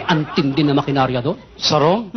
Ang tindi na makinarya doon. Sarong?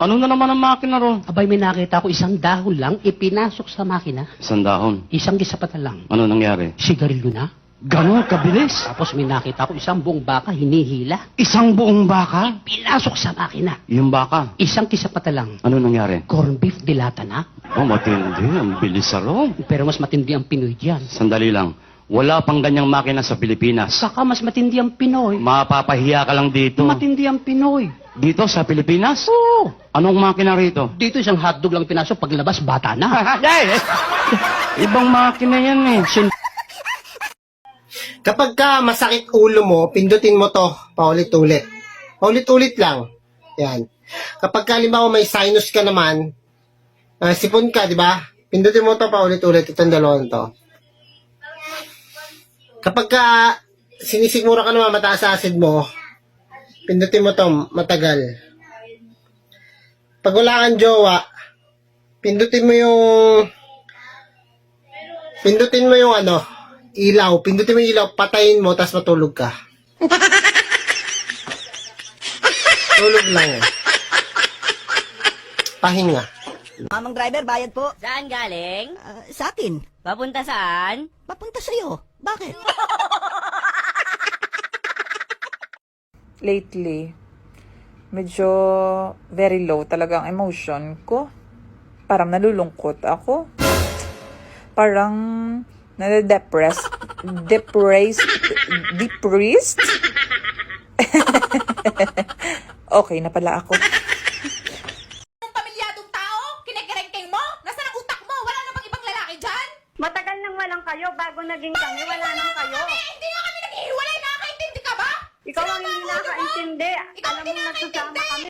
Ano na naman ang makina ron? Abay, may nakita ko isang dahon lang, ipinasok sa makina. Isang dahon. Isang gisapatan lang. Ano nangyari? Sigarilyo na. Ganon kabilis? Tapos may nakita ko isang buong baka hinihila. Isang buong baka? Pinasok sa makina. Yung baka? Isang kisapatan lang. Ano nangyari? Corn beef dilata na. Oh, matindi. Ang bilis, Sarong. Pero mas matindi ang Pinoy diyan. Sandali lang. Wala pang ganyang makina sa Pilipinas. Saka mas matindi ang Pinoy. Mapapahiya ka lang dito. Matindi ang Pinoy. Dito sa Pilipinas? Oo. Anong makina rito? Dito isang hotdog lang pinasok, paglabas bata na. Ibang makina yan eh. Kapag ka masakit ulo mo, pindutin mo to paulit-ulit. Paulit-ulit lang. Yan. Kapag ka halimbawa may sinus ka naman, sipon ka, di ba? Pindutin mo to paulit-ulit, itong dalawang to. Kapag ka sinisigmura ka naman mataas sa acid mo, pindutin mo to matagal. Pag wala kang jowa, pindutin mo yung ilaw. Pindutin mo yung ilaw, patayin mo, tapos matulog ka. Tulog lang eh. Pahinga. Mamang driver, bayad po. Saan galing? Sa akin. Papunta saan? Papunta sa'yo. Bakit? Lately, medyo very low talaga ang emotion ko. Parang nalulungkot ako. Parang nade-depressed. Depressed? Okay na pala ako. Pamilyadong tao? Kinikerengkeng mo? Nasaan ang utak mo? Wala na bang ibang lalaki dyan? Matagal nang walang kayo, bago naging kami, wala nang kayo. Hindi nga kami naghihiwalay, nakakaintindi ka ba? Ikaw ang hindi nakakaintindi. Ikaw Alam hindi mo, nagsasama nakakaintindi. kami.